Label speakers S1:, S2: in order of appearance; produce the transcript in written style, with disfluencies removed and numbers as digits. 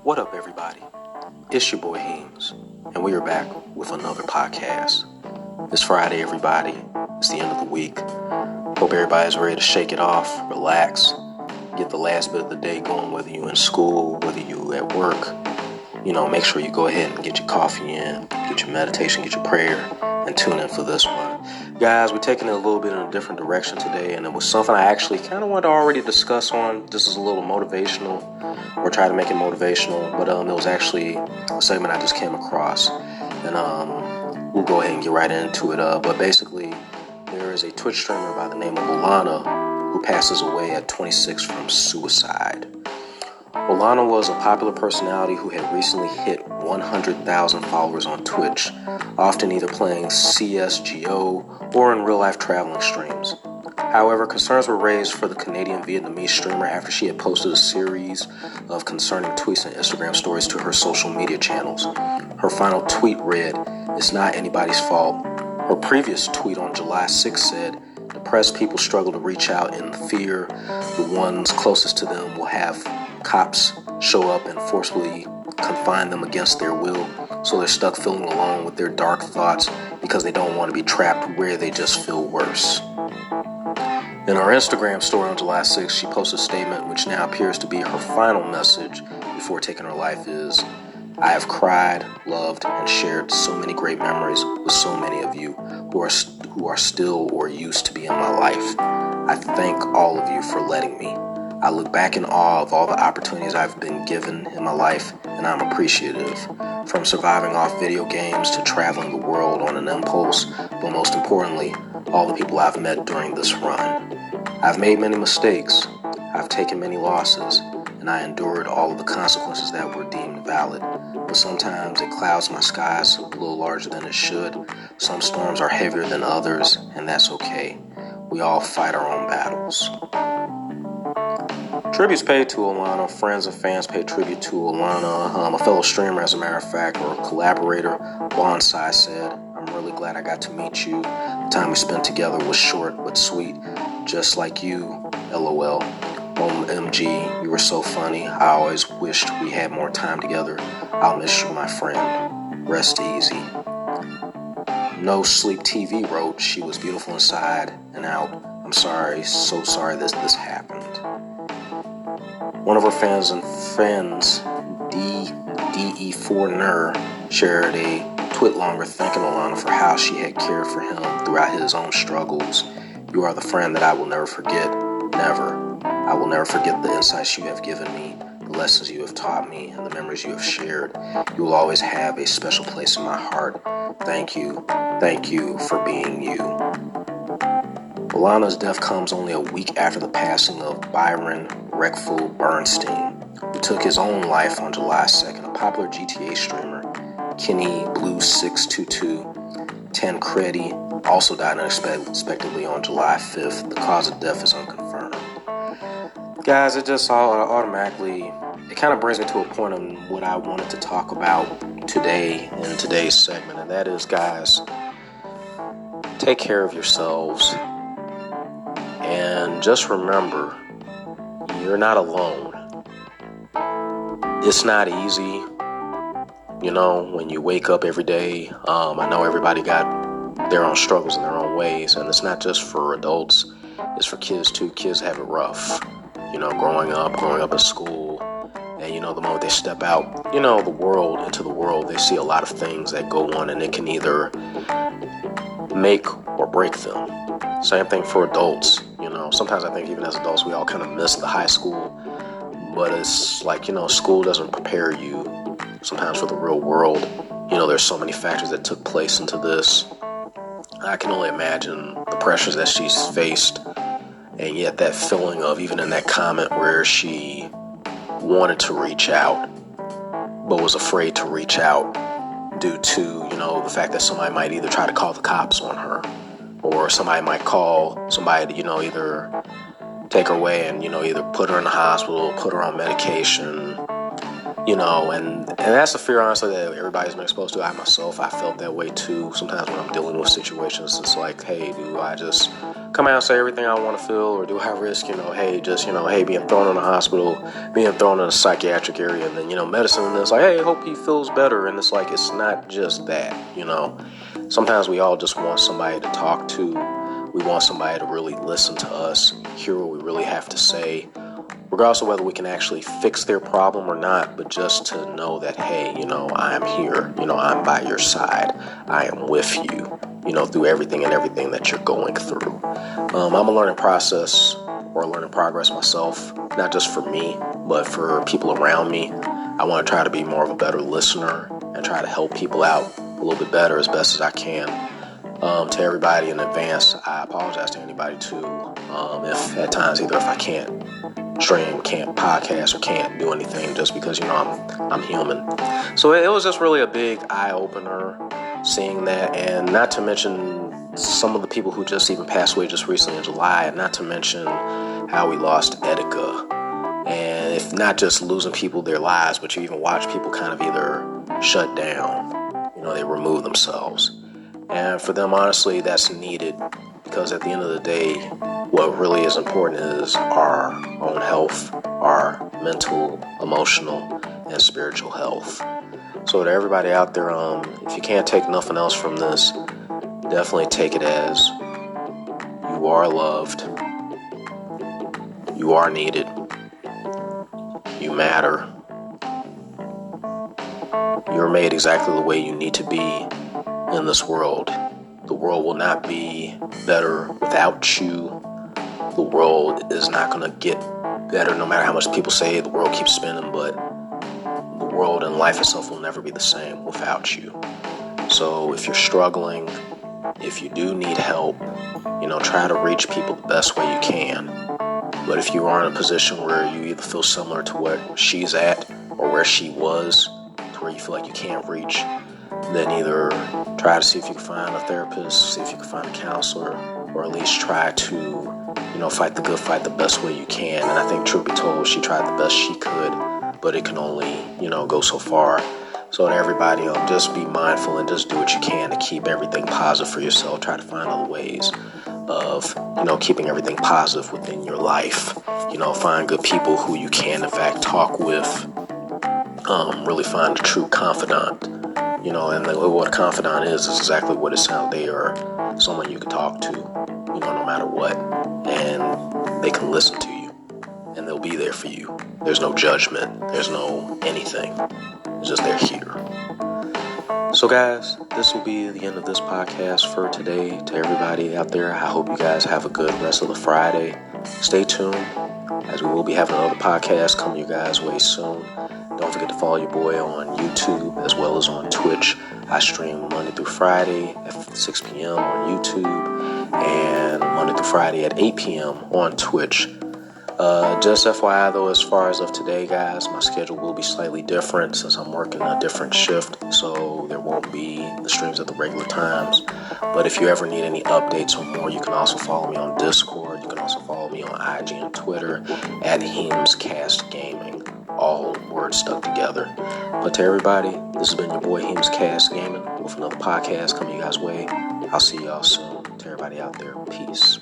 S1: What up, everybody? It's your boy Heems, and we are back with another podcast. It's Friday, everybody. It's the end of the week. Hope everybody's ready to shake it off, relax, get the last bit of the day going, whether you're in school, whether you at work. Make sure you go ahead and get your coffee in, get your meditation, get your prayer, and tune in for this one. Guys, we're taking it a little bit in a different direction today, and it was something I actually kind of wanted to already discuss on. This is a little motivational, or try to make it motivational, but it was actually a segment I just came across, and we'll go ahead and get right into it. But basically, there is a Twitch streamer by the name of Ohlana who passes away at 26 from suicide. Ohlana was a popular personality who had recently hit 100,000 followers on Twitch, often either playing CSGO or in real-life traveling streams. However, concerns were raised for the Canadian Vietnamese streamer after she had posted a series of concerning tweets and Instagram stories to her social media channels. Her final tweet read, "It's not anybody's fault." Her previous tweet on July 6 said, "Depressed people struggle to reach out in fear the ones closest to them will have cops show up and forcefully confine them against their will, so they're stuck feeling alone with their dark thoughts because they don't want to be trapped where they just feel worse." In her Instagram story on July 6th, she posted a statement which now appears to be her final message before taking her life is, "I have cried, loved, and shared so many great memories with so many of you who are still or used to be in my life. I thank all of you for letting me. I look back in awe of all the opportunities I've been given in my life, and I'm appreciative. From surviving off video games to traveling the world on an impulse, but most importantly, all the people I've met during this run. I've made many mistakes, I've taken many losses, and I endured all of the consequences that were deemed valid. But sometimes it clouds my skies a little larger than it should. Some storms are heavier than others, and that's okay. We all fight our own battles." Tributes paid to Ohlana. Friends and fans paid tribute to Ohlana. A fellow streamer, as a matter of fact, or a collaborator, Bonsai, said, "I'm really glad I got to meet you. The time we spent together was short but sweet. Just like you, LOL. OMG, you were so funny. I always wished we had more time together. I'll miss you, my friend. Rest easy." No Sleep TV wrote, "She was beautiful inside and out. I'm sorry, so sorry this happened." One of her fans and friends, DE4Ner, shared a tweet longer thanking Ohlana for how she had cared for him throughout his own struggles. "You are the friend that I will never forget. Never. I will never forget the insights you have given me, the lessons you have taught me, and the memories you have shared. You will always have a special place in my heart. Thank you. Thank you for being you." Ohlana's death comes only a week after the passing of Byron Bernstein, who took his own life on July 2nd. A popular GTA streamer, Kenny Blue 622 Tancredi, also died unexpectedly on July 5th. The cause of death is unconfirmed. Guys, it just automatically, it kind of brings me to a point on what I wanted to talk about today in today's segment, and that is, guys, take care of yourselves. And just remember, you're not alone. It's not easy, when you wake up every day. I know everybody got their own struggles in their own ways, and it's not just for adults, it's for kids too. Kids have it rough, growing up in school, and the moment they step out, into the world, they see a lot of things that go on, and it can either make or break them. Same thing for adults. Sometimes I think even as adults, we all kind of miss the high school, but it's like, school doesn't prepare you sometimes for the real world. There's so many factors that took place into this. I can only imagine the pressures that she's faced, and yet that feeling of, even in that comment where she wanted to reach out, but was afraid to reach out due to, the fact that somebody might either try to call the cops on her, or somebody might call somebody to, either take her away and, either put her in the hospital, put her on medication, and that's a fear, honestly, that everybody's been exposed to. I myself, I felt that way too. Sometimes when I'm dealing with situations, it's like, hey, do I just come out and say everything I want to feel, or do I risk, hey, being thrown in the hospital, being thrown in a psychiatric area, and then, medicine is like, hey, hope he feels better. And it's like, it's not just that, Sometimes we all just want somebody to talk to. We want somebody to really listen to us, hear what we really have to say, regardless of whether we can actually fix their problem or not, but just to know that, hey, I am here, I'm by your side, I am with you, through everything that you're going through. I'm a learning process or a learning progress myself, not just for me, but for people around me. I want to try to be more of a better listener and try to help people out a little bit better as best as I can. To everybody in advance, I apologize to anybody too, if at times either if I can't stream, can't podcast, or can't do anything, just because I'm human. So it was just really a big eye opener seeing that, and not to mention some of the people who just even passed away just recently in July, and not to mention how we lost Etika. And if not just losing people their lives, but you even watch people kind of either shut down, they remove themselves. And for them, honestly, that's needed, because at the end of the day, what really is important is our own health, our mental, emotional, and spiritual health. So to everybody out there, if you can't take nothing else from this, definitely take it as you are loved, you are needed, you matter, you're made exactly the way you need to be in this world. The world will not be better without you. The world is not going to get better no matter how much people say the world keeps spinning, but the world and life itself will never be the same without you. So if you're struggling, if you do need help, try to reach people the best way you can. But if you are in a position where you either feel similar to what she's at or where she was, to where you feel like you can't reach, then either try to see if you can find a therapist, see if you can find a counselor, or at least try to, fight the good fight the best way you can. And I think, truth be told, she tried the best she could, but it can only, go so far. So to everybody, just be mindful and just do what you can to keep everything positive for yourself. Try to find other ways of, keeping everything positive within your life. Find good people who you can, in fact, talk with. Really find a true confidant. And what a confidant is exactly what it sounds. They are someone you can talk to, no matter what, and they can listen to you, and they'll be there for you. There's no judgment. There's no anything. It's just they're here. So guys, this will be the end of this podcast for today. To everybody out there, I hope you guys have a good rest of the Friday. Stay tuned, as we will be having another podcast coming you guys way soon. Don't forget to follow your boy on YouTube as well as on Twitch. I stream Monday through Friday at 6 p.m. on YouTube and Monday through Friday at 8 p.m. on Twitch. Just FYI though, as far as of today, guys, my schedule will be slightly different since I'm working a different shift, so there won't be the streams at the regular times. But if you ever need any updates or more, you can also follow me on Discord. You can also follow me on IG and Twitter at HeemsCastGaming. All words stuck together. But to everybody, this has been your boy Heemscast Gaming with another podcast coming you guys' way. I'll see y'all soon. To everybody out there, peace.